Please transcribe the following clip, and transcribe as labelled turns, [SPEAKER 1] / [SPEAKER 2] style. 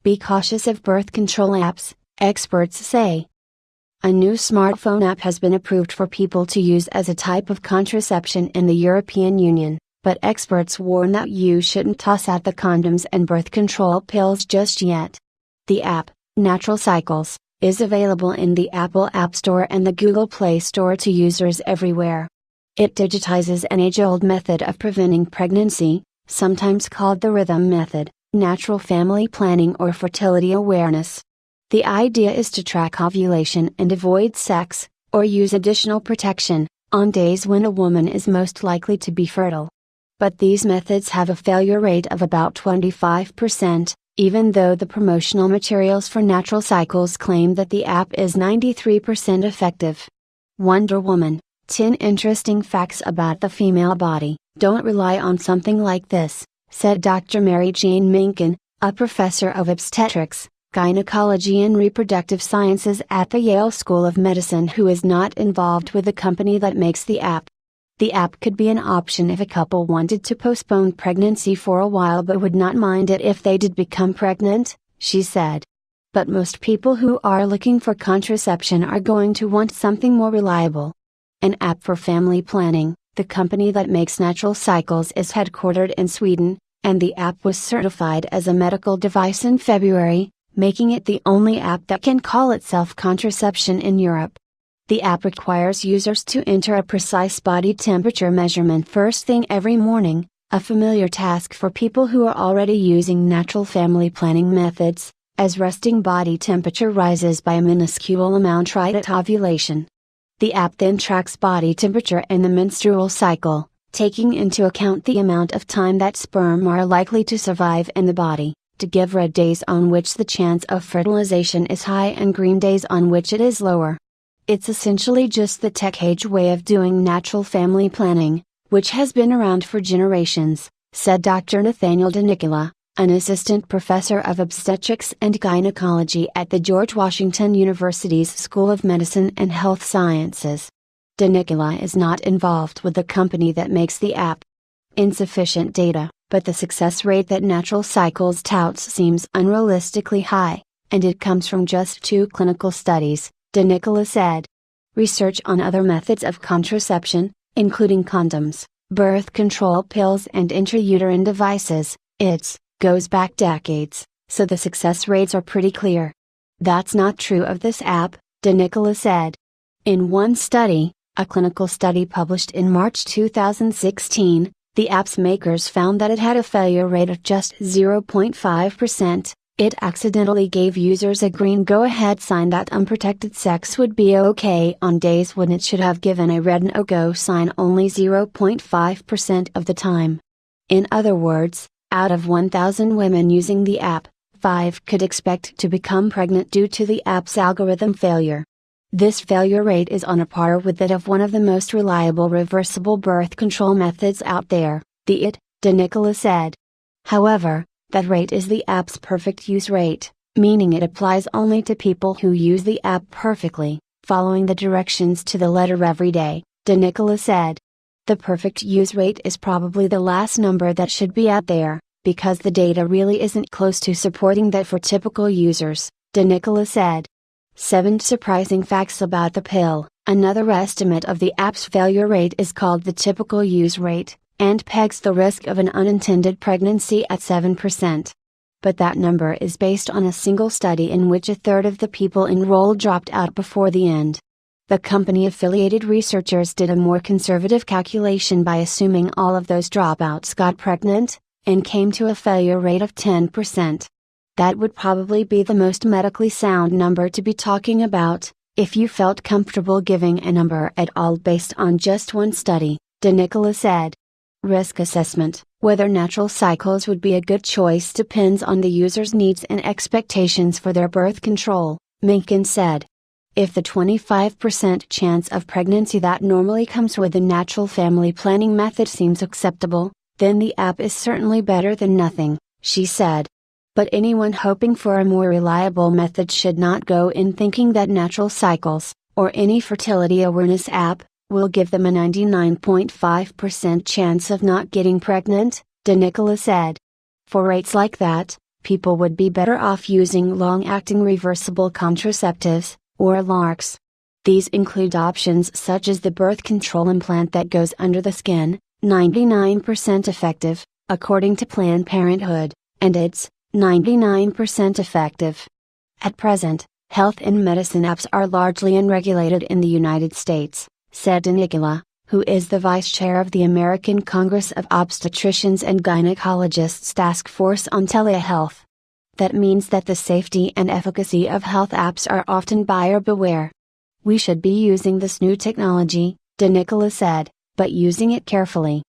[SPEAKER 1] Be cautious of birth control apps, experts say. A new smartphone app has been approved for people to use as a type of contraception in the European Union, but experts warn that you shouldn't toss out the condoms and birth control pills just yet. The app, Natural Cycles, is available in the Apple App Store and the Google Play Store to users everywhere. It digitizes an age-old method of preventing pregnancy, sometimes called the rhythm method, natural family planning or fertility awareness. The idea is to track ovulation and avoid sex, or use additional protection, on days when a woman is most likely to be fertile. But these methods have a failure rate of about 25%, even though the promotional materials for Natural Cycles claim that the app is 93% effective. Wonder Woman, 10 interesting facts about the female body. Don't rely on something like this, said Dr. Mary Jane Minkin, a professor of obstetrics, gynecology and reproductive sciences at the Yale School of Medicine, who is not involved with the company that makes the app. The app could be an option if a couple wanted to postpone pregnancy for a while but would not mind it if they did become pregnant, she said. But most people who are looking for contraception are going to want something more reliable. An app for family planning. The company that makes Natural Cycles is headquartered in Sweden, and the app was certified as a medical device in February, making it the only app that can call itself contraception in Europe. The app requires users to enter a precise body temperature measurement first thing every morning, a familiar task for people who are already using natural family planning methods, as resting body temperature rises by a minuscule amount right at ovulation. The app then tracks body temperature and the menstrual cycle, taking into account the amount of time that sperm are likely to survive in the body, to give red days on which the chance of fertilization is high and green days on which it is lower. It's essentially just the tech-age way of doing natural family planning, which has been around for generations, said Dr. Nathaniel DeNicola, an assistant professor of obstetrics and gynecology at the George Washington University's School of Medicine and Health Sciences. DeNicola is not involved with the company that makes the app. Insufficient data, but the success rate that Natural Cycles touts seems unrealistically high, and it comes from just 2 clinical studies, DeNicola said. Research on other methods of contraception, including condoms, birth control pills and intrauterine devices, goes back decades, so the success rates are pretty clear. That's not true of this app, DeNicola said. In one study, a clinical study published in March 2016, the app's makers found that it had a failure rate of just 0.5%. It accidentally gave users a green go-ahead sign that unprotected sex would be okay on days when it should have given a red no-go sign only 0.5% of the time. In other words, out of 1,000 women using the app, 5 could expect to become pregnant due to the app's algorithm failure. This failure rate is on a par with that of one of the most reliable reversible birth control methods out there, DeNicola said. However, that rate is the app's perfect use rate, meaning it applies only to people who use the app perfectly, following the directions to the letter every day, DeNicola said. The perfect use rate is probably the last number that should be out there, because the data really isn't close to supporting that for typical users, DeNicola said. 7 surprising facts about the pill. Another estimate of the app's failure rate is called the typical use rate, and pegs the risk of an unintended pregnancy at 7%. But that number is based on a single study in which 1/3 of the people enrolled dropped out before the end. The company-affiliated researchers did a more conservative calculation by assuming all of those dropouts got pregnant, and came to a failure rate of 10%. That would probably be the most medically sound number to be talking about, if you felt comfortable giving a number at all based on just one study, DeNicola said. Risk assessment. Whether Natural Cycles would be a good choice depends on the user's needs and expectations for their birth control, Minkin said. If the 25% chance of pregnancy that normally comes with the natural family planning method seems acceptable, then the app is certainly better than nothing, she said. But anyone hoping for a more reliable method should not go in thinking that Natural Cycles, or any fertility awareness app, will give them a 99.5% chance of not getting pregnant, DeNicola said. For rates like that, people would be better off using long-acting reversible contraceptives, or LARCs. These include options such as the birth control implant that goes under the skin, 99% effective, according to Planned Parenthood, and it's 99% effective. At present, health and medicine apps are largely unregulated in the United States, said Nicola, who is the vice chair of the American Congress of Obstetricians and Gynecologists Task Force on Telehealth. That means that the safety and efficacy of health apps are often buyer beware. We should be using this new technology, De Nicola said, but using it carefully.